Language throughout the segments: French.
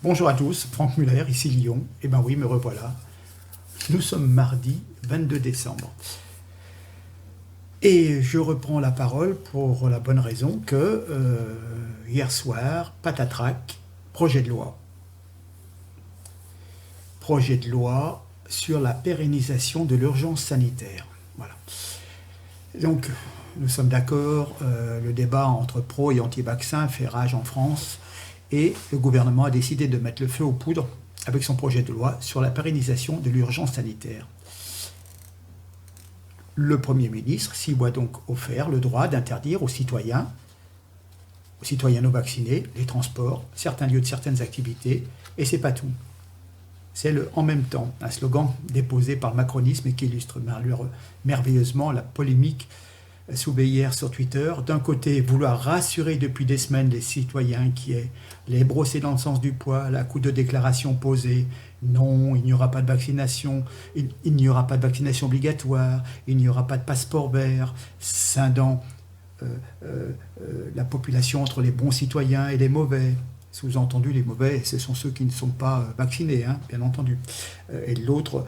Bonjour à tous, Franck Muller, ici Lyon. Eh ben oui, me revoilà. Nous sommes mardi 22 décembre. Et je reprends la parole pour la bonne raison que hier soir, patatrac, projet de loi. Projet de loi sur la pérennisation de l'urgence sanitaire. Voilà. Donc, nous sommes d'accord, le débat entre pro et anti-vaccins fait rage en France et le gouvernement a décidé de mettre le feu aux poudres avec son projet de loi sur la pérennisation de l'urgence sanitaire. Le Premier ministre s'y voit donc offert le droit d'interdire aux citoyens non vaccinés, les transports, certains lieux de certaines activités, et c'est pas tout. C'est le « en même temps », un slogan déposé par le macronisme et qui illustre merveilleusement la polémique soulevée hier sur Twitter. D'un côté, vouloir rassurer depuis des semaines les citoyens qui est les brosser dans le sens du poil à coup de déclarations posées. Non, il n'y aura pas de vaccination, il n'y aura pas de vaccination obligatoire, il n'y aura pas de passeport vert, scindant la population entre les bons citoyens et les mauvais. Sous-entendu, les mauvais, ce sont ceux qui ne sont pas vaccinés, hein, bien entendu. Et l'autre,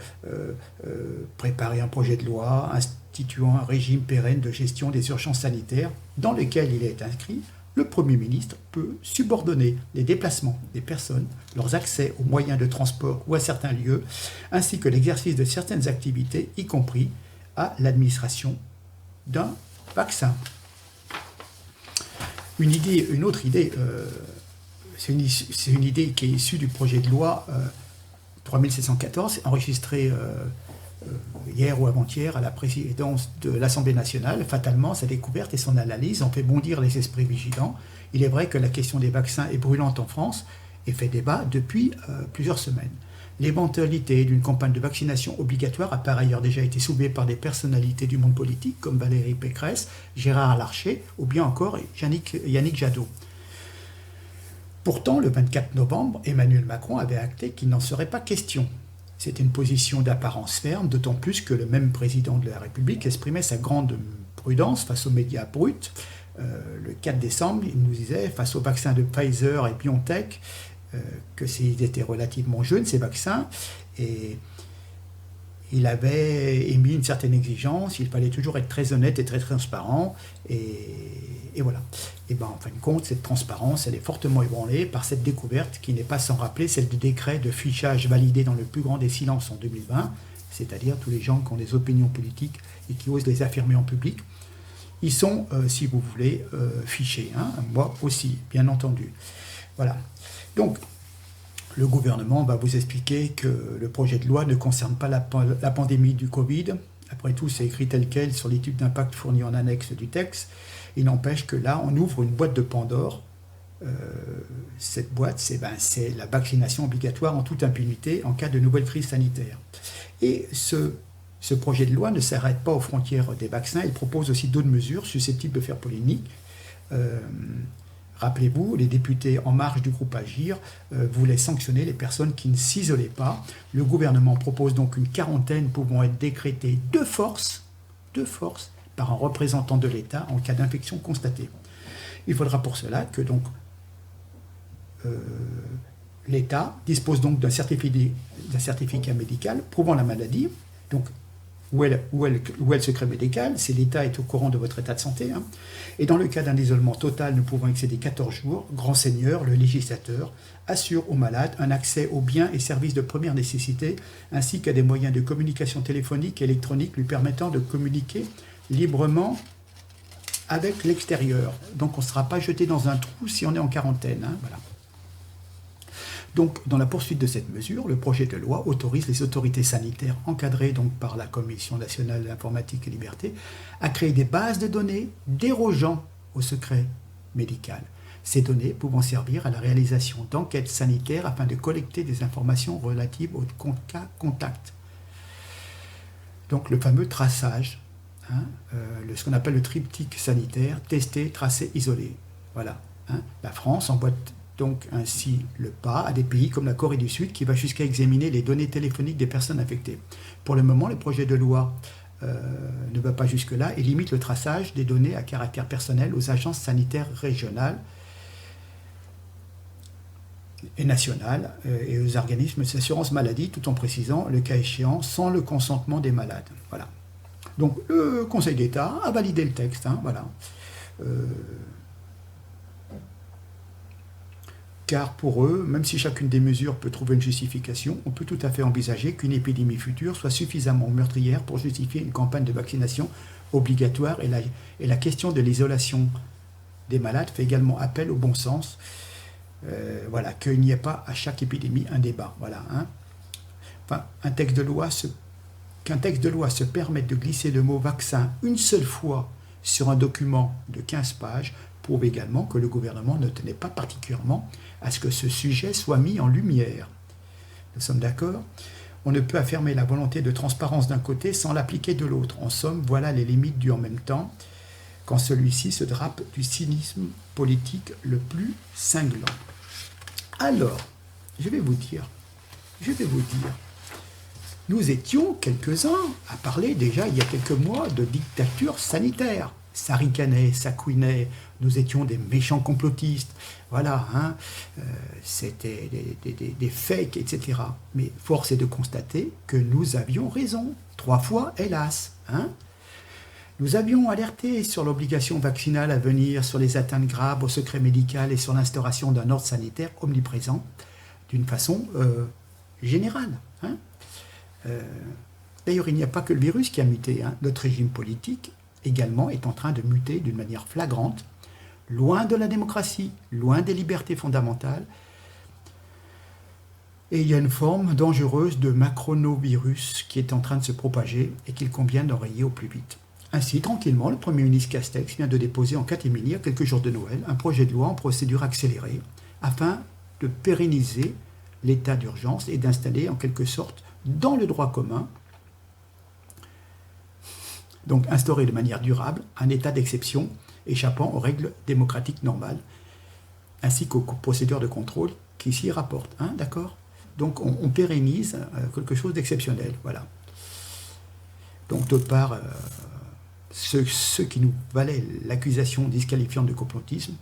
préparer un projet de loi instituant un régime pérenne de gestion des urgences sanitaires dans lequel il est inscrit. Le Premier ministre peut subordonner les déplacements des personnes, leurs accès aux moyens de transport ou à certains lieux, ainsi que l'exercice de certaines activités, y compris à l'administration d'un vaccin. Une autre idée, c'est une idée qui est issue du projet de loi 3714, enregistré hier ou avant-hier à la présidence de l'Assemblée nationale. Fatalement, sa découverte et son analyse ont fait bondir les esprits vigilants. Il est vrai que la question des vaccins est brûlante en France et fait débat depuis plusieurs semaines. L'éventualité d'une campagne de vaccination obligatoire a par ailleurs déjà été soulevée par des personnalités du monde politique comme Valérie Pécresse, Gérard Larcher ou bien encore Yannick Jadot. Pourtant, le 24 novembre, Emmanuel Macron avait acté qu'il n'en serait pas question. C'était une position d'apparence ferme, d'autant plus que le même président de la République exprimait sa grande prudence face aux médias bruts. Le 4 décembre, il nous disait, face aux vaccins de Pfizer et BioNTech, que s'ils étaient relativement jeunes, ces vaccins, et il avait émis une certaine exigence, il fallait toujours être très honnête et très transparent, et voilà. Et ben, en fin de compte, cette transparence, elle est fortement ébranlée par cette découverte qui n'est pas sans rappeler celle du décret de fichage validé dans le plus grand des silences en 2020, c'est-à-dire tous les gens qui ont des opinions politiques et qui osent les affirmer en public. Ils sont, si vous voulez, fichés, hein, moi aussi, bien entendu. Voilà. Donc, le gouvernement va vous expliquer que le projet de loi ne concerne pas la pandémie du Covid. Après tout, c'est écrit tel quel sur l'étude d'impact fournie en annexe du texte. Il n'empêche que là, on ouvre une boîte de Pandore. Cette boîte, c'est la vaccination obligatoire en toute impunité en cas de nouvelle crise sanitaire. Et ce projet de loi ne s'arrête pas aux frontières des vaccins. Il propose aussi d'autres mesures susceptibles de faire polémique. Rappelez-vous, les députés En Marche du groupe Agir voulaient sanctionner les personnes qui ne s'isolaient pas. Le gouvernement propose donc une quarantaine pouvant être décrétée de force, par un représentant de l'État en cas d'infection constatée. Il faudra pour cela que donc l'État dispose donc d'un certificat médical prouvant la maladie. Donc, où est le secret médical, c'est l'État est au courant de votre état de santé. Hein. Et dans le cas d'un isolement total ne pouvant excéder 14 jours, grand seigneur, le législateur, assure aux malades un accès aux biens et services de première nécessité, ainsi qu'à des moyens de communication téléphonique et électronique lui permettant de communiquer librement avec l'extérieur. Donc on ne sera pas jeté dans un trou si on est en quarantaine. Hein, voilà. Donc, dans la poursuite de cette mesure, le projet de loi autorise les autorités sanitaires encadrées donc par la Commission nationale de l'informatique et liberté à créer des bases de données dérogeant au secret médical. Ces données pouvant servir à la réalisation d'enquêtes sanitaires afin de collecter des informations relatives aux cas contacts. Donc, le fameux traçage, hein, ce qu'on appelle le triptyque sanitaire, tester, tracer, isoler. Voilà. Hein. La France emboîte donc ainsi le pas à des pays comme la Corée du Sud qui va jusqu'à examiner les données téléphoniques des personnes infectées. Pour le moment, le projet de loi ne va pas jusque-là et limite le traçage des données à caractère personnel aux agences sanitaires régionales et nationales et aux organismes d'assurance maladie, tout en précisant, le cas échéant, sans le consentement des malades. Voilà. Donc le Conseil d'État a validé le texte. Voilà. Car pour eux, même si chacune des mesures peut trouver une justification, on peut tout à fait envisager qu'une épidémie future soit suffisamment meurtrière pour justifier une campagne de vaccination obligatoire, et la question de l'isolation des malades fait également appel au bon sens. Voilà, qu'il n'y ait pas à chaque épidémie un débat. Voilà, Enfin, qu'un texte de loi se permette de glisser le mot vaccin une seule fois sur un document de 15 pages prouve également que le gouvernement ne tenait pas particulièrement à ce que ce sujet soit mis en lumière. Nous sommes d'accord ? On ne peut affirmer la volonté de transparence d'un côté sans l'appliquer de l'autre. En somme, voilà les limites du en même temps, quand celui-ci se drape du cynisme politique le plus cinglant. Alors, je vais vous dire, nous étions quelques-uns à parler déjà il y a quelques mois de dictature sanitaire. Ça ricanait, ça couinait, nous étions des méchants complotistes, voilà, c'était des fakes, etc. Mais force est de constater que nous avions raison, 3 fois, hélas. Nous avions alerté sur l'obligation vaccinale à venir, sur les atteintes graves au secret médical et sur l'instauration d'un ordre sanitaire omniprésent d'une façon générale. D'ailleurs, il n'y a pas que le virus qui a muté. Notre régime politique également est en train de muter d'une manière flagrante, loin de la démocratie, loin des libertés fondamentales. Et il y a une forme dangereuse de macronovirus qui est en train de se propager et qu'il convient d'enrayer au plus vite. Ainsi, tranquillement, le Premier ministre Castex vient de déposer en catimini, à quelques jours de Noël, un projet de loi en procédure accélérée afin de pérenniser l'état d'urgence et d'installer en quelque sorte dans le droit commun, donc instaurer de manière durable un état d'exception échappant aux règles démocratiques normales, ainsi qu'aux procédures de contrôle qui s'y rapportent. D'accord ? Donc on pérennise quelque chose d'exceptionnel. Voilà. Donc d'autre part, ce qui nous valait l'accusation disqualifiante de complotisme,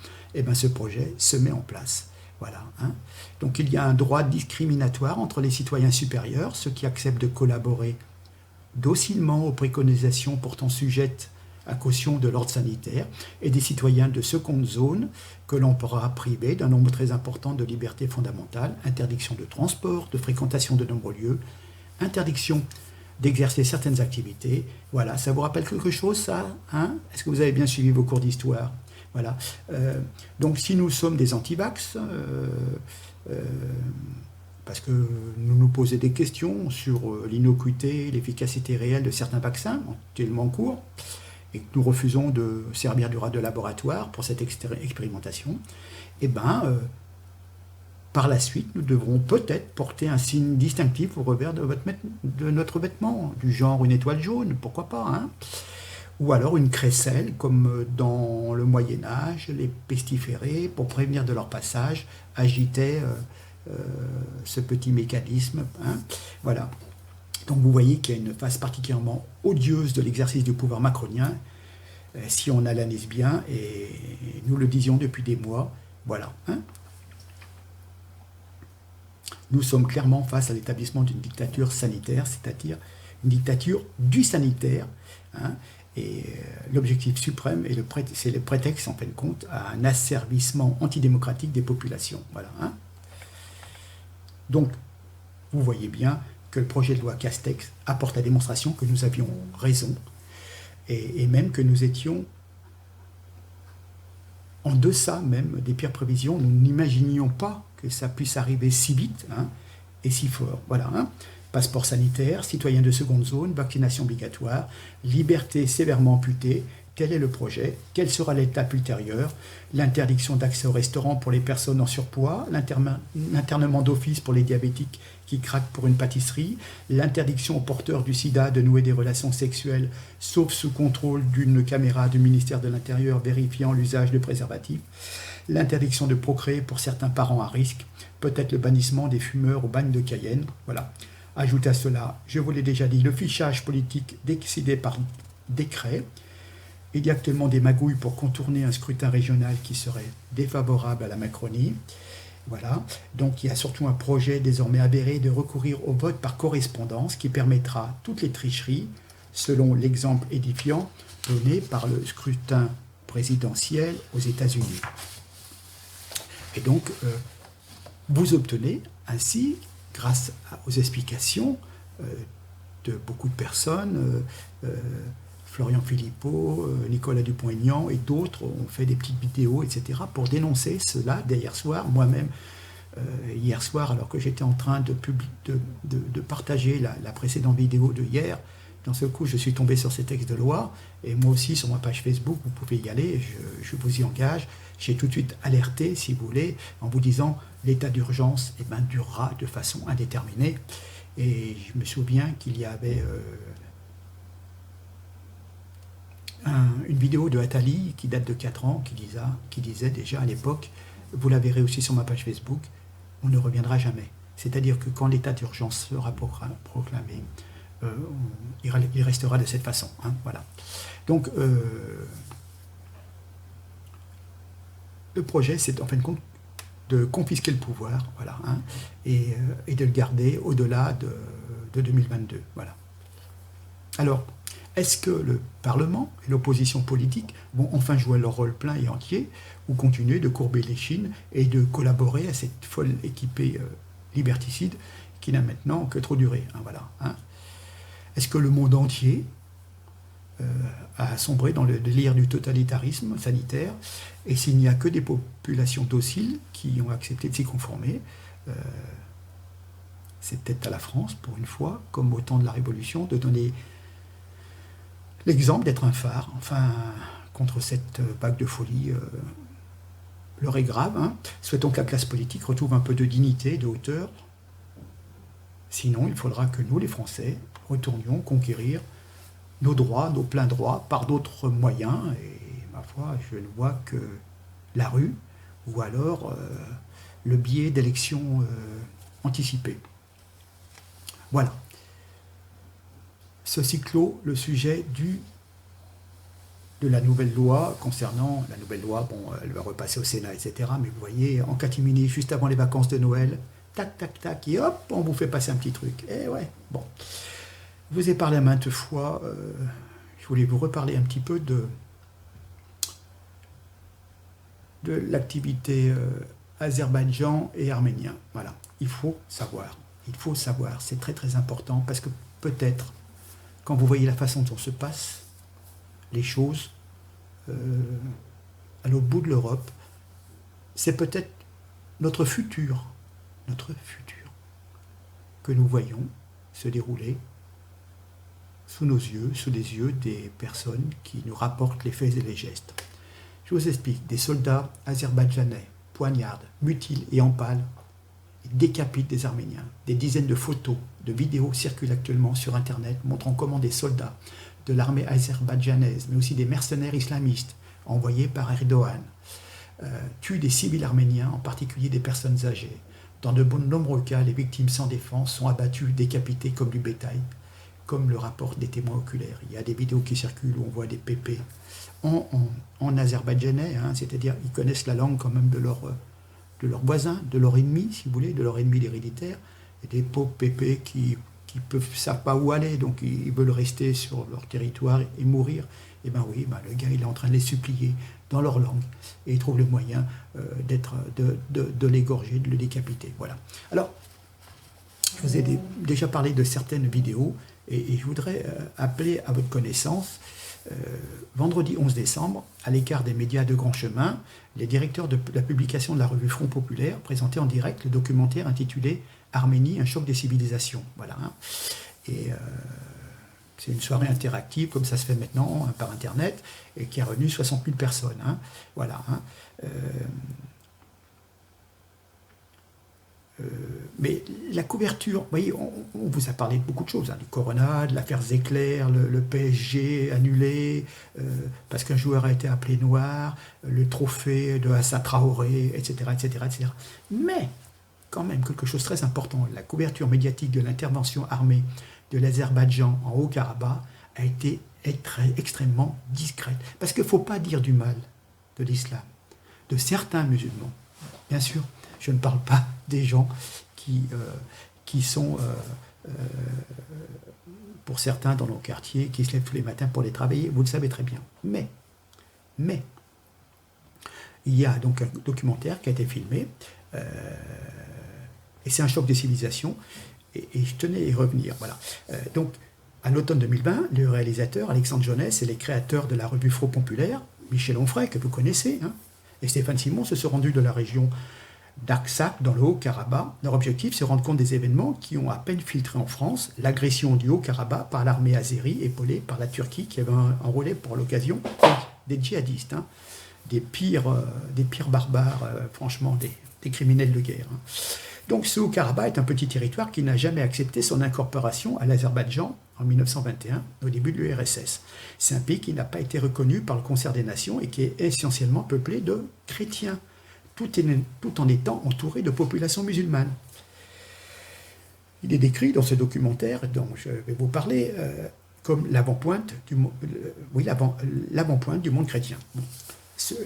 ce projet se met en place. Voilà, Donc il y a un droit discriminatoire entre les citoyens supérieurs, ceux qui acceptent de collaborer docilement aux préconisations pourtant sujettes à caution de l'ordre sanitaire, et des citoyens de seconde zone que l'on pourra priver d'un nombre très important de libertés fondamentales, interdiction de transport, de fréquentation de nombreux lieux, interdiction d'exercer certaines activités. Voilà, ça vous rappelle quelque chose, ça ? Est-ce que vous avez bien suivi vos cours d'histoire ? Voilà. Donc si nous sommes des anti-vax, parce que nous posons des questions sur l'innocuité, l'efficacité réelle de certains vaccins actuellement en cours, et que nous refusons de servir de laboratoire pour cette expérimentation, par la suite, nous devrons peut-être porter un signe distinctif au revers de notre vêtement, du genre une étoile jaune, pourquoi pas, ou alors une crécelle, comme dans le Moyen-Âge, les pestiférés, pour prévenir de leur passage, agitaient ce petit mécanisme. Voilà. Donc vous voyez qu'il y a une phase particulièrement odieuse de l'exercice du pouvoir macronien, si on analyse bien, et nous le disions depuis des mois. Voilà. Nous sommes clairement face à l'établissement d'une dictature sanitaire, c'est-à-dire une dictature du sanitaire, et l'objectif suprême, c'est le prétexte, en fin de compte, à un asservissement antidémocratique des populations. Voilà. Donc, vous voyez bien que le projet de loi Castex apporte la démonstration que nous avions raison, et même que nous étions en deçà même des pires prévisions. Nous n'imaginions pas que ça puisse arriver si vite et si fort. Voilà. Passeport sanitaire, citoyen de seconde zone, vaccination obligatoire, liberté sévèrement amputée, tel est le projet. Quelle sera l'étape ultérieure ? L'interdiction d'accès au restaurant pour les personnes en surpoids, l'internement d'office pour les diabétiques qui craquent pour une pâtisserie, l'interdiction aux porteurs du sida de nouer des relations sexuelles, sauf sous contrôle d'une caméra du ministère de l'Intérieur vérifiant l'usage de préservatifs, l'interdiction de procréer pour certains parents à risque, peut-être le bannissement des fumeurs au bagne de Cayenne. Voilà. Ajoutez à cela, je vous l'ai déjà dit, le fichage politique décidé par décret. Il y a actuellement des magouilles pour contourner un scrutin régional qui serait défavorable à la Macronie. Voilà. Donc il y a surtout un projet désormais avéré de recourir au vote par correspondance qui permettra toutes les tricheries, selon l'exemple édifiant donné par le scrutin présidentiel aux États-Unis. Et donc, vous obtenez ainsi, grâce aux explications de beaucoup de personnes, Florian Philippot, Nicolas Dupont-Aignan et d'autres ont fait des petites vidéos, etc., pour dénoncer cela dès hier soir. Moi-même, hier soir, alors que j'étais en train de partager la précédente vidéo de hier, d'un seul coup, je suis tombé sur ces textes de loi, et moi aussi, sur ma page Facebook, vous pouvez y aller, je vous y engage. J'ai tout de suite alerté, si vous voulez, en vous disant l'état d'urgence durera de façon indéterminée. Et je me souviens qu'il y avait une vidéo de Attali qui date de 4 ans, qui disait déjà à l'époque, vous la verrez aussi sur ma page Facebook, on ne reviendra jamais. C'est-à-dire que quand l'état d'urgence sera proclamé, il restera de cette façon. Hein, voilà. Donc, le projet, c'est en fin de compte de confisquer le pouvoir, voilà, hein, et de le garder au-delà de 2022. Voilà. Alors, est-ce que le Parlement et l'opposition politique vont enfin jouer leur rôle plein et entier ou continuer de courber les chines et de collaborer à cette folle équipée liberticide qui n'a maintenant que trop duré, hein, voilà, hein. Est-ce que le monde entier a sombré dans le délire du totalitarisme sanitaire, et s'il n'y a que des populations dociles qui ont accepté de s'y conformer, c'est peut-être à la France, pour une fois, comme au temps de la Révolution, de donner l'exemple d'être un phare, enfin, contre cette vague de folie. L'heure est grave, hein. Souhaitons que la classe politique retrouve un peu de dignité, de hauteur. Sinon, il faudra que nous, les Français, retournions conquérir nos droits, nos pleins droits, par d'autres moyens. Et ma foi, je ne vois que la rue, ou alors le biais d'élections anticipées. Voilà. Ceci clôt le sujet de la nouvelle loi concernant la nouvelle loi. Bon, elle va repasser au Sénat, etc. Mais vous voyez, en catimini, juste avant les vacances de Noël, tac, tac, tac, et hop, on vous fait passer un petit truc. Et ouais, bon. Je vous ai parlé maintes fois, je voulais vous reparler un petit peu de l'activité Azerbaïdjan et arménien. Voilà, il faut savoir, c'est très très important, parce que peut-être, quand vous voyez la façon dont se passent les choses à l'autre bout de l'Europe, c'est peut-être notre futur que nous voyons se dérouler sous nos yeux, sous les yeux des personnes qui nous rapportent les faits et les gestes. Je vous explique, des soldats azerbaïdjanais poignardent, mutilent et empalent, et décapitent des Arméniens. Des dizaines de photos, de vidéos circulent actuellement sur Internet montrant comment des soldats de l'armée azerbaïdjanaise, mais aussi des mercenaires islamistes envoyés par Erdogan, tuent des civils arméniens, en particulier des personnes âgées. Dans de nombreux cas, les victimes sans défense sont abattues, décapitées comme du bétail, comme le rapportent des témoins oculaires. Il y a des vidéos qui circulent où on voit des pépés en azerbaïdjanais, hein, c'est-à-dire ils connaissent la langue quand même de leurs voisins, de leur ennemi, si vous voulez, de leur ennemi héréditaire, et des pauvres pépés qui ne savent pas où aller, donc ils veulent rester sur leur territoire et mourir. Et bien oui, le gars il est en train de les supplier dans leur langue, et il trouve le moyen de l'égorger, de le décapiter. Voilà. Alors, je vous ai déjà parlé de certaines vidéos, et je voudrais appeler à votre connaissance, vendredi 11 décembre, à l'écart des médias de grand chemin, les directeurs de la publication de la revue Front Populaire présentaient en direct le documentaire intitulé « Arménie, un choc des civilisations ». Voilà. Hein. Et c'est une soirée interactive, comme ça se fait maintenant, hein, par Internet, et qui a réuni 60 000 personnes. Hein. Voilà. Hein. Mais la couverture, vous voyez, on vous a parlé de beaucoup de choses, hein, du Corona, de l'affaire Zecler, le PSG annulé, parce qu'un joueur a été appelé noir, le trophée de Assa Traoré, etc., etc., etc. Mais, quand même, quelque chose de très important, la couverture médiatique de l'intervention armée de l'Azerbaïdjan en Haut-Karabakh a été extrêmement discrète. Parce qu'il ne faut pas dire du mal de l'islam, de certains musulmans, bien sûr. Je ne parle pas des gens qui sont, pour certains dans nos quartiers, qui se lèvent tous les matins pour aller travailler, vous le savez très bien. Mais, il y a donc un documentaire qui a été filmé, et c'est un choc de civilisation, et je tenais à y revenir. Voilà. Donc, à l'automne 2020, le réalisateur Alexandre Jonès et les créateurs de la revue Front Populaire, Michel Onfray, que vous connaissez, hein, et Stéphane Simon, se sont rendus de la région d'Artsakh, dans le Haut-Karabakh. Leur objectif, c'est rendre compte des événements qui ont à peine filtré en France, l'agression du Haut-Karabakh par l'armée azérie, épaulée par la Turquie, qui avait enrôlé pour l'occasion des djihadistes, hein, des pires barbares, franchement, des criminels de guerre. Hein. Donc ce Haut-Karabakh est un petit territoire qui n'a jamais accepté son incorporation à l'Azerbaïdjan en 1921, au début de l'URSS. C'est un pays qui n'a pas été reconnu par le Concert des Nations et qui est essentiellement peuplé de chrétiens, tout en étant entouré de populations musulmanes. Il est décrit dans ce documentaire dont je vais vous parler comme l'avant-pointe du monde chrétien. Bon.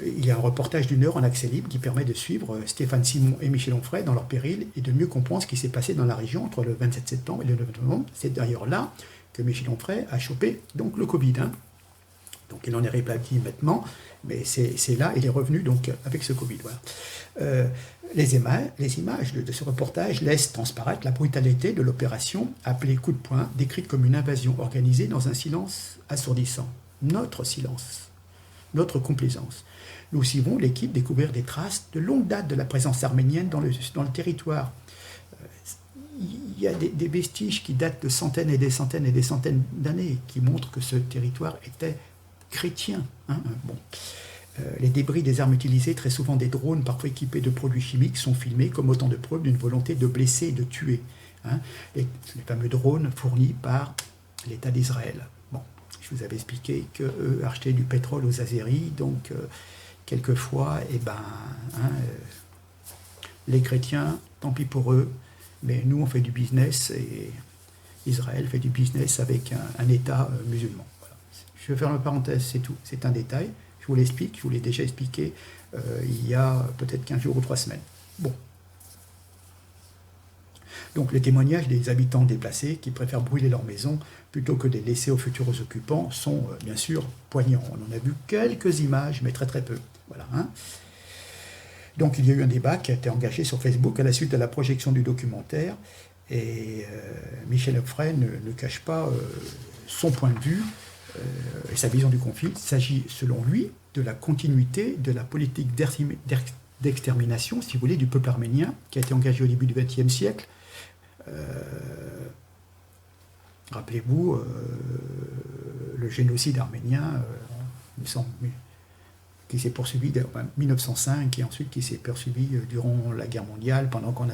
Il y a un reportage d'1 heure en accès libre qui permet de suivre Stéphane Simon et Michel Onfray dans leur péril et de mieux comprendre ce qui s'est passé dans la région entre le 27 septembre et le 9 novembre. C'est d'ailleurs là que Michel Onfray a chopé donc le Covid. Hein. Donc il en est rétabli maintenant, mais c'est là, il est revenu donc avec ce Covid. Voilà. Les images de ce reportage laissent transparaître la brutalité de l'opération appelée coup de poing, décrite comme une invasion organisée dans un silence assourdissant. Notre silence, notre complaisance. Nous suivons l'équipe découvrir des traces de longue date de la présence arménienne dans le territoire. Il y a des vestiges qui datent de centaines et des centaines et des centaines d'années, qui montrent que ce territoire était chrétien. Hein, bon. Les débris des armes utilisées, très souvent des drones, parfois équipés de produits chimiques, sont filmés comme autant de preuves d'une volonté de blesser et de tuer. Hein. Les fameux drones fournis par l'État d'Israël. Bon, je vous avais expliqué qu'eux achetaient du pétrole aux Azéris, donc quelquefois, les chrétiens, tant pis pour eux, mais nous on fait du business et Israël fait du business avec un État musulman. Voilà. Je vais faire une parenthèse, c'est tout, c'est un détail. Je vous l'explique, je vous l'ai déjà expliqué il y a peut-être 15 jours ou 3 semaines. Bon. Donc les témoignages des habitants déplacés qui préfèrent brûler leur maison plutôt que de les laisser aux futurs occupants sont bien sûr poignants. On en a vu quelques images, mais très très peu. Voilà, hein. Donc il y a eu un débat qui a été engagé sur Facebook à la suite de la projection du documentaire et Michel Onfray ne cache pas son point de vue et sa vision du conflit. Il s'agit, selon lui, de la continuité de la politique d'extermination, si vous voulez, du peuple arménien, qui a été engagée au début du XXe siècle. Rappelez-vous, le génocide arménien, il me semble, qui s'est poursuivi en 1905 et ensuite qui s'est poursuivi durant la guerre mondiale, pendant qu'on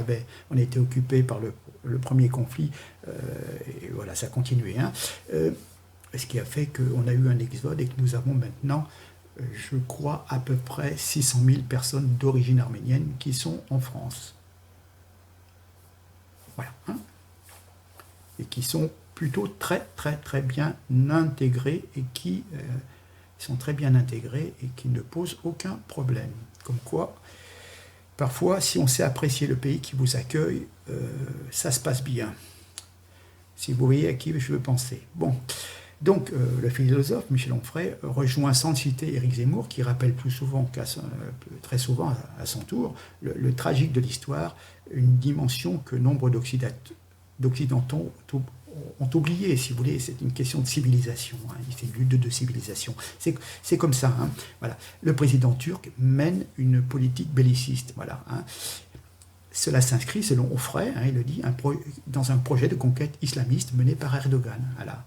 était occupé par le premier conflit. Et voilà, ça a continué. Hein. Ce qui a fait qu'on a eu un exode et que nous avons maintenant, je crois, à peu près 600 000 personnes d'origine arménienne qui sont en France. Voilà. Hein. Et qui sont plutôt très, très, très bien intégrés et qui sont très bien intégrés et qui ne posent aucun problème. Comme quoi, parfois, si on sait apprécier le pays qui vous accueille, ça se passe bien. Si vous voyez à qui je veux penser. Bon. Donc, le philosophe Michel Onfray rejoint sans citer Éric Zemmour, qui rappelle très souvent à son tour le tragique de l'histoire, une dimension que nombre d'Occidentaux ont oublié, si vous voulez. C'est une question de civilisation, hein, c'est une lutte de civilisation. C'est comme ça. Hein, voilà. Le président turc mène une politique belliciste. Voilà, hein. Cela s'inscrit, selon Onfray, hein, il le dit, dans un projet de conquête islamiste mené par Erdogan. Voilà.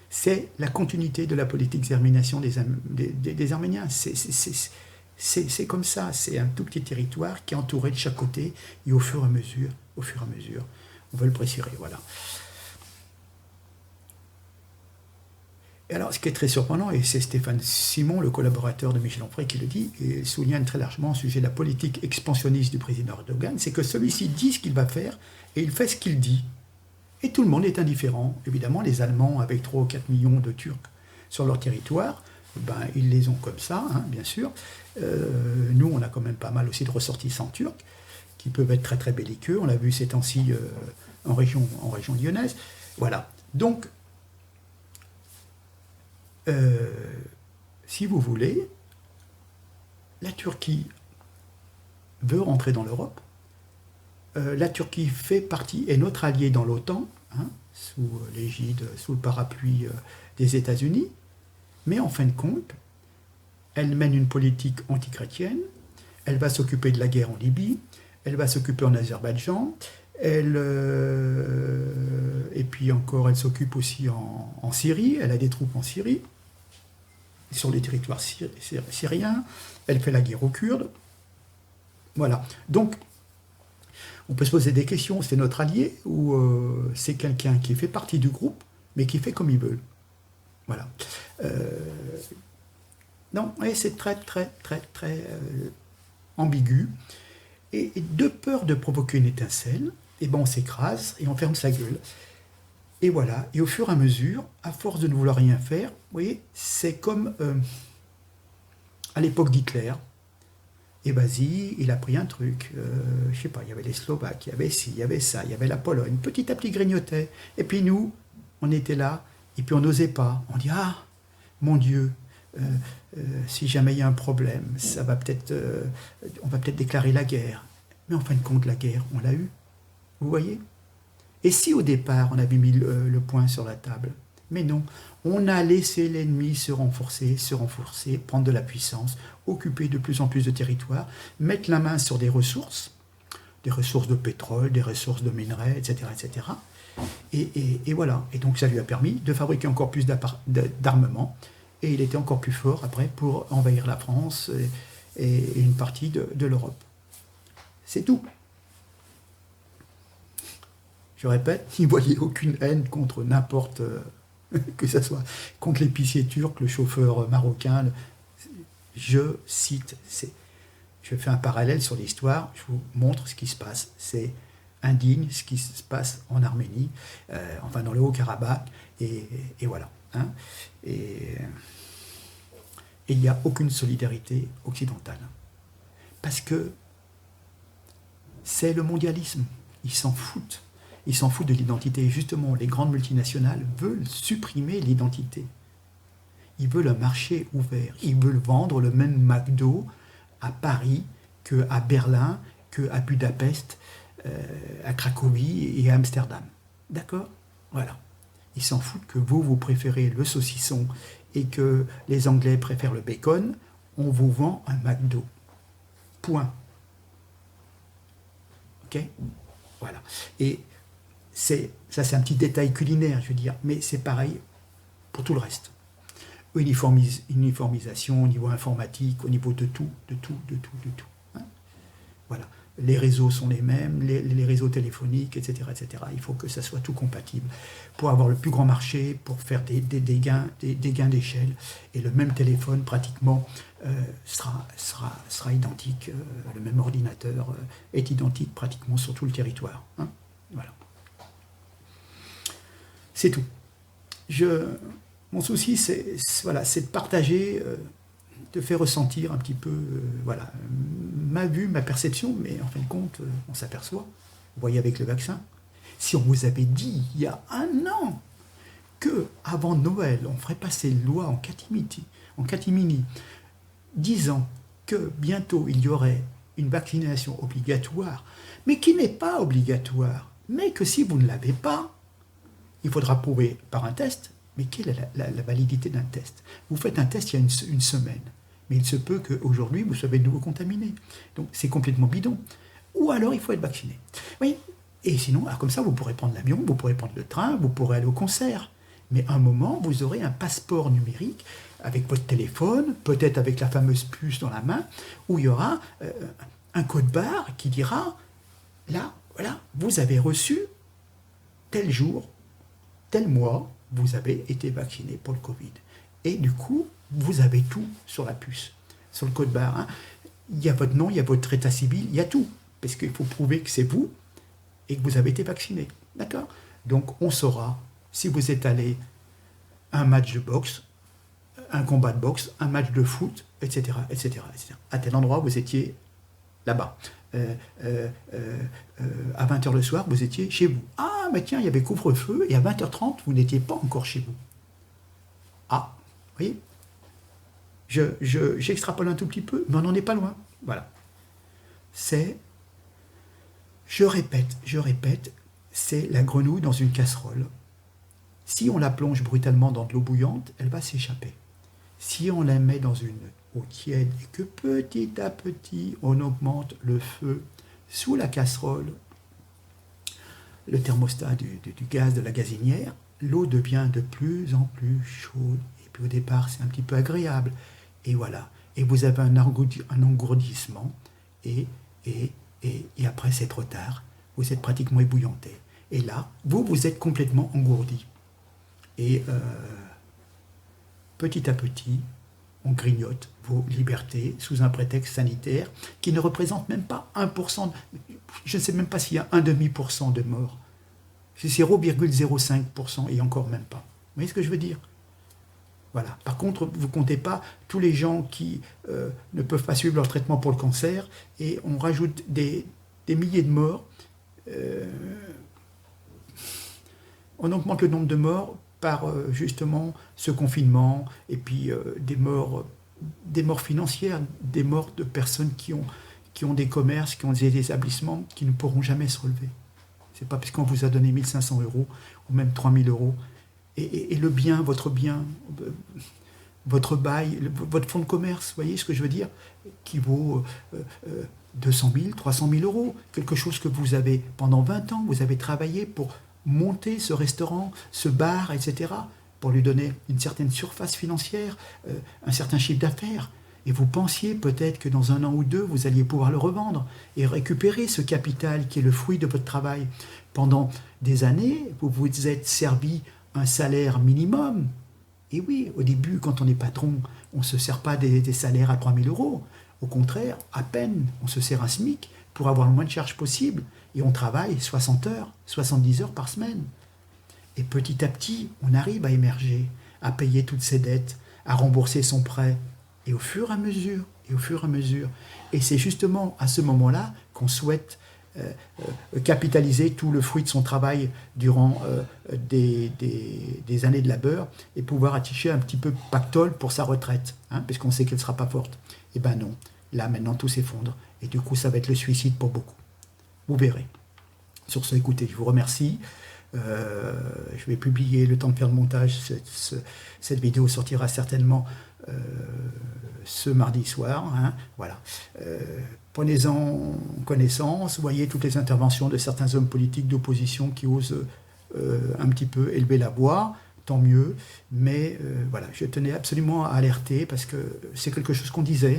C'est la continuité de la politique d'extermination des Arméniens. C'est comme ça. C'est un tout petit territoire qui est entouré de chaque côté et au fur et à mesure, on veut le préciser. Voilà. Et alors, ce qui est très surprenant, et c'est Stéphane Simon, le collaborateur de Michel Onfray, qui le dit, et souligne très largement au sujet de la politique expansionniste du président Erdogan, c'est que celui-ci dit ce qu'il va faire et il fait ce qu'il dit. Et tout le monde est indifférent. Évidemment, les Allemands, avec 3 ou 4 millions de Turcs sur leur territoire, ben, ils les ont comme ça, hein, bien sûr. Nous, on a quand même pas mal aussi de ressortissants turcs qui peuvent être très très belliqueux. On l'a vu ces temps-ci en région lyonnaise. Voilà. Donc, si vous voulez, la Turquie veut rentrer dans l'Europe. La Turquie fait partie, est notre allié dans l'OTAN, hein, sous l'égide, sous le parapluie des États-Unis. Mais en fin de compte, elle mène une politique antichrétienne, elle va s'occuper de la guerre en Libye, elle va s'occuper en Azerbaïdjan, et puis encore, elle s'occupe aussi en Syrie, elle a des troupes en Syrie, sur les territoires syriens, elle fait la guerre aux Kurdes. Voilà. Donc, on peut se poser des questions, c'est notre allié ou c'est quelqu'un qui fait partie du groupe, mais qui fait comme il veut. Voilà. Non, c'est très, très, très, très ambigu. Et de peur de provoquer une étincelle, eh ben on s'écrase et on ferme sa gueule. Et voilà. Et au fur et à mesure, à force de ne vouloir rien faire, vous voyez, c'est comme à l'époque d'Hitler. Et vas-y, il a pris un truc. Je sais pas, il y avait les Slovaques, il y avait ci, il y avait ça, il y avait la Pologne. Petit à petit grignotait. Et puis nous, on était là, et puis on n'osait pas. On dit, ah, mon Dieu, si jamais il y a un problème, ça va peut-être, on va peut-être déclarer la guerre. Mais en fin de compte, la guerre, on l'a eue. Vous voyez? Et si au départ, on avait mis le point sur la table? Mais non, on a laissé l'ennemi se renforcer, prendre de la puissance, occuper de plus en plus de territoires, mettre la main sur des ressources de pétrole, des ressources de minerais, etc. etc. Et voilà. Et donc ça lui a permis de fabriquer encore plus d'armement, et il était encore plus fort après pour envahir la France et une partie de l'Europe. C'est tout. Je répète, il ne voyait aucune haine contre n'importe... que ce soit contre l'épicier turc, le chauffeur marocain. Je cite, je fais un parallèle sur l'histoire, je vous montre ce qui se passe. C'est indigne ce qui se passe en Arménie, enfin dans le Haut-Karabakh, et voilà. Hein. Et il n'y a aucune solidarité occidentale. Parce que c'est le mondialisme, ils s'en foutent. Ils s'en foutent de l'identité. Et justement, les grandes multinationales veulent supprimer l'identité. Ils veulent un marché ouvert. Ils veulent vendre le même McDo à Paris qu'à Berlin, qu'à Budapest, à Cracovie et à Amsterdam. D'accord? Voilà. Ils s'en foutent que vous préférez le saucisson et que les Anglais préfèrent le bacon. On vous vend un McDo. Point. Ok? Voilà. Et c'est un petit détail culinaire, je veux dire, mais c'est pareil pour tout le reste. Uniformisation au niveau informatique, au niveau de tout. Hein. Voilà. Les réseaux sont les mêmes, les réseaux téléphoniques, etc., etc. Il faut que ça soit tout compatible pour avoir le plus grand marché, pour faire des gains d'échelle. Et le même téléphone, pratiquement, sera identique. Le même ordinateur est identique pratiquement sur tout le territoire. Hein. Voilà. C'est tout. Mon souci, c'est de partager, de faire ressentir un petit peu ma vue, ma perception, mais en fin de compte, on s'aperçoit. Vous voyez avec le vaccin. Si on vous avait dit il y a 1 an que avant Noël, on ferait passer une loi en catimini, disant que bientôt il y aurait une vaccination obligatoire, mais qui n'est pas obligatoire, mais que si vous ne l'avez pas, il faudra prouver par un test. Mais quelle est la validité d'un test? Vous faites un test il y a une semaine, mais il se peut qu'aujourd'hui, vous soyez de nouveau contaminé. Donc, c'est complètement bidon. Ou alors, il faut être vacciné. Oui. Et sinon, alors comme ça, vous pourrez prendre l'avion, vous pourrez prendre le train, vous pourrez aller au concert. Mais à un moment, vous aurez un passeport numérique avec votre téléphone, peut-être avec la fameuse puce dans la main, où il y aura un code barre qui dira, là, voilà, vous avez reçu tel jour, tel mois, vous avez été vacciné pour le Covid. Et du coup, vous avez tout sur la puce, sur le code barre. Hein. Il y a votre nom, il y a votre état civil, il y a tout. Parce qu'il faut prouver que c'est vous et que vous avez été vacciné. D'accord? Donc, on saura, si vous êtes allé à un match de boxe, un combat de boxe, un match de foot, etc., etc., etc. À tel endroit, vous étiez là-bas. À 20h le soir, vous étiez chez vous. Ah, mais tiens, il y avait couvre-feu, et à 20h30, vous n'étiez pas encore chez vous. Ah, vous voyez, j'extrapole un tout petit peu, mais on n'en est pas loin. Voilà. Je répète, c'est la grenouille dans une casserole. Si on la plonge brutalement dans de l'eau bouillante, elle va s'échapper. Si on la met dans une eau tiède et que petit à petit on augmente le feu sous la casserole, le thermostat du gaz, de la gazinière, l'eau devient de plus en plus chaude. Et puis au départ, c'est un petit peu agréable. Et voilà. Et vous avez un engourdissement. Et après, c'est trop tard. Vous êtes pratiquement ébouillanté. Et là, vous êtes complètement engourdi. Et petit à petit, on grignote vos libertés sous un prétexte sanitaire qui ne représente même pas 1%. Je ne sais même pas s'il y a 1,5% de morts. C'est 0,05% et encore même pas. Vous voyez ce que je veux dire? Voilà. Par contre, vous ne comptez pas tous les gens qui ne peuvent pas suivre leur traitement pour le cancer et on rajoute des milliers de morts. On augmente le nombre de morts par justement ce confinement et puis des morts financières, des morts de personnes qui ont des commerces, qui ont des établissements qui ne pourront jamais se relever. C'est pas parce qu'on vous a donné 1 500 € ou même 3 000 €. Et le bien, votre bail, votre fonds de commerce, vous voyez ce que je veux dire, qui vaut 200 000, 300 000 €, quelque chose que vous avez, pendant 20 ans, vous avez travaillé pour monter ce restaurant, ce bar, etc., pour lui donner une certaine surface financière, un certain chiffre d'affaires. Et vous pensiez peut-être que dans 1 an ou 2, vous alliez pouvoir le revendre et récupérer ce capital qui est le fruit de votre travail. Pendant des années, vous vous êtes servi un salaire minimum. Et oui, au début, quand on est patron, on ne se sert pas des salaires à 3 000 €. Au contraire, à peine, on se sert un SMIC pour avoir le moins de charges possible. Et on travaille 60 heures, 70 heures par semaine. Et petit à petit, on arrive à émerger, à payer toutes ses dettes, à rembourser son prêt. Et au fur et à mesure, et c'est justement à ce moment-là qu'on souhaite capitaliser tout le fruit de son travail durant des années de labeur et pouvoir afficher un petit peu pactole pour sa retraite, puisqu'on sait qu'elle ne sera pas forte. Eh bien non, là maintenant tout s'effondre et du coup ça va être le suicide pour beaucoup. Vous verrez. Sur ce, écoutez, je vous remercie. Je vais publier le temps de faire le montage. Cette vidéo sortira certainement ce mardi soir. Voilà. Prenez-en connaissance. Voyez toutes les interventions de certains hommes politiques d'opposition qui osent un petit peu élever la voix. Tant mieux. Mais voilà, je tenais absolument à alerter parce que c'est quelque chose qu'on disait.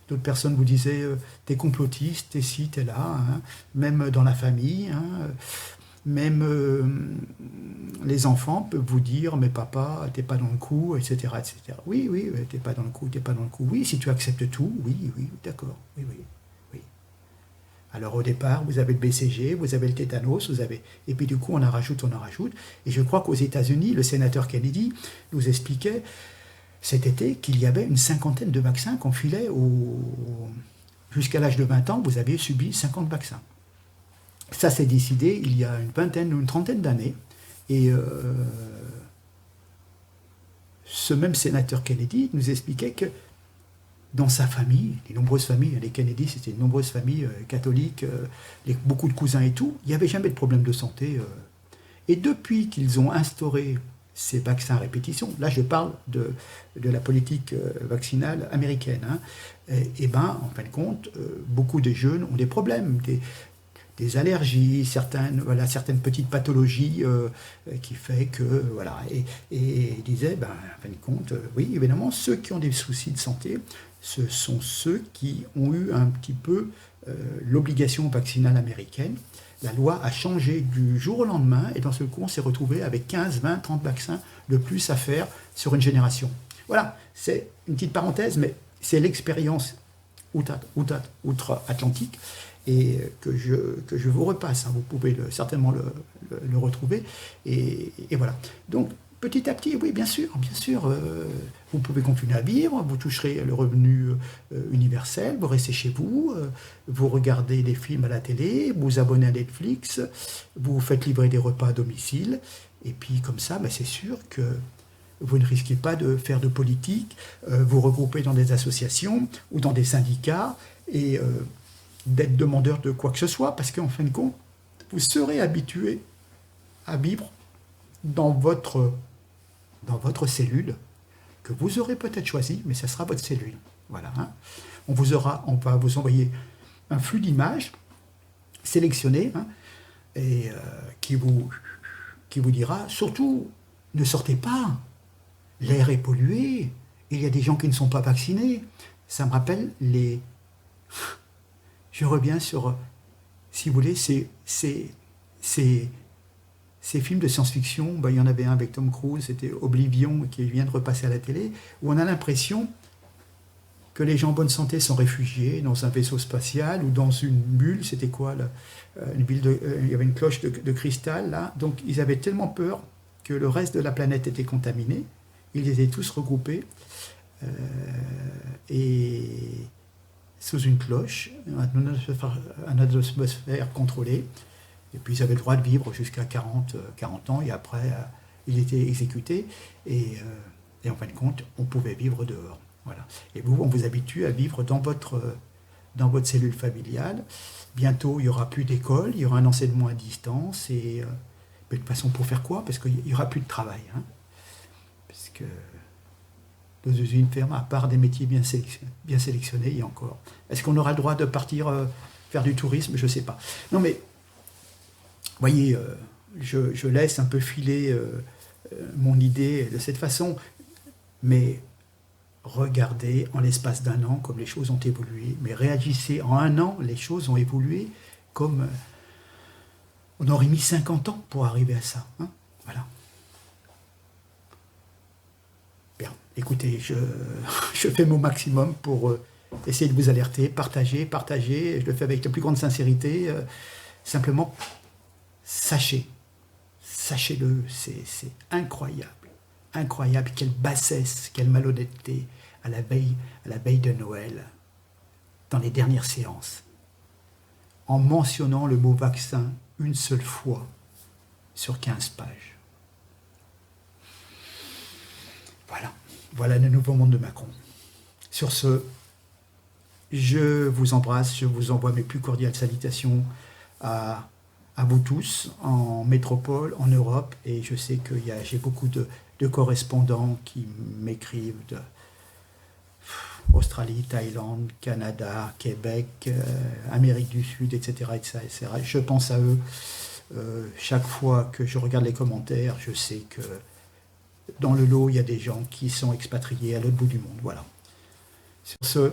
D'autres personnes vous disaient t'es complotiste, t'es ci, t'es là. Même dans la famille. Même les enfants peuvent vous dire mais papa, t'es pas dans le coup, etc., etc. Oui, t'es pas dans le coup, t'es pas dans le coup. Oui, si tu acceptes tout, oui, d'accord. Oui. Alors au départ, vous avez le BCG, vous avez le tétanos, et puis du coup on en rajoute. Et je crois qu'aux États-Unis, le sénateur Kennedy nous expliquait cet été qu'il y avait une 50aine de vaccins qu'on filait jusqu'à l'âge de 20 ans, vous avez subi 50 vaccins. Ça s'est décidé il y a une vingtaine ou une trentaine d'années. Et ce même sénateur Kennedy nous expliquait que dans sa famille, les nombreuses familles, les Kennedy, c'était une nombreuse famille catholique, beaucoup de cousins et tout, il n'y avait jamais de problème de santé. Et depuis qu'ils ont instauré ces vaccins à répétition, là je parle de la politique vaccinale américaine, et ben en fin de compte, beaucoup de jeunes ont des problèmes, des allergies, certaines petites pathologies qui fait que, voilà, et il disait, ben, en fin de compte, oui, évidemment, ceux qui ont des soucis de santé, ce sont ceux qui ont eu un petit peu l'obligation vaccinale américaine. La loi a changé du jour au lendemain, et dans ce coup, on s'est retrouvé avec 15, 20, 30 vaccins de plus à faire sur une génération. C'est une petite parenthèse, mais c'est l'expérience outre-Atlantique, et que je vous repasse, vous pouvez certainement le retrouver, et voilà. Donc, Petit à petit, oui, bien sûr, vous pouvez continuer à vivre, vous toucherez le revenu universel, vous restez chez vous, vous regardez des films à la télé, vous vous abonnez à Netflix, vous vous faites livrer des repas à domicile, et puis comme ça, ben, c'est sûr que vous ne risquez pas de faire de politique, vous regrouper dans des associations ou dans des syndicats, et d'être demandeur de quoi que ce soit, parce qu'en fin de compte, vous serez habitué à vivre dans votre cellule, que vous aurez peut-être choisi, mais ça sera votre cellule. Voilà. Hein. On va vous envoyer un flux d'images sélectionné, hein, et qui vous dira, surtout, ne sortez pas, l'air est pollué, il y a des gens qui ne sont pas vaccinés. Ça me rappelle je reviens sur, si vous voulez, ces films de science-fiction. Ben, il y en avait un avec Tom Cruise, c'était Oblivion, qui vient de repasser à la télé, où on a l'impression que les gens en bonne santé sont réfugiés dans un vaisseau spatial ou dans une bulle. C'était quoi là, il y avait une cloche de cristal là, donc ils avaient tellement peur que le reste de la planète était contaminé. Ils étaient tous regroupés et sous une cloche, un atmosphère contrôlée. Et puis ils avaient le droit de vivre jusqu'à 40 ans, et après ils étaient exécutés, et en fin de compte, on pouvait vivre dehors. Voilà. Et vous, on vous habitue à vivre dans votre cellule familiale. Bientôt, il n'y aura plus d'école, il y aura un enseignement à distance, et de toute façon, pour faire quoi? Parce qu'il n'y aura plus de travail. Hein. Parce que nos usines ferment, à part des métiers bien sélectionnés, il y a encore. Est-ce qu'on aura le droit de partir faire du tourisme? Je ne sais pas. Non, mais voyez, je laisse un peu filer mon idée de cette façon, mais regardez en l'espace d'un an comme les choses ont évolué, mais réagissez en un an, les choses ont évolué comme on aurait mis 50 ans pour arriver à ça. Hein, voilà. Bien, écoutez, je fais mon maximum pour essayer de vous alerter, partager, je le fais avec la plus grande sincérité, simplement. Sachez-le, c'est incroyable, quelle bassesse, quelle malhonnêteté à la veille de Noël, dans les dernières séances, en mentionnant le mot vaccin une seule fois sur 15 pages. Voilà le nouveau monde de Macron. Sur ce, je vous embrasse, je vous envoie mes plus cordiales salutations à vous tous, en métropole, en Europe, et je sais que j'ai beaucoup de correspondants qui m'écrivent de Australie, Thaïlande, Canada, Québec, Amérique du Sud, etc., etc. Je pense à eux. Chaque fois que je regarde les commentaires, je sais que dans le lot, il y a des gens qui sont expatriés à l'autre bout du monde. Voilà. Sur ce,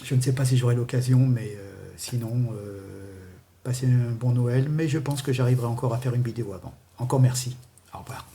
je ne sais pas si j'aurai l'occasion, mais sinon... passez un bon Noël, mais je pense que j'arriverai encore à faire une vidéo avant. Encore merci. Au revoir.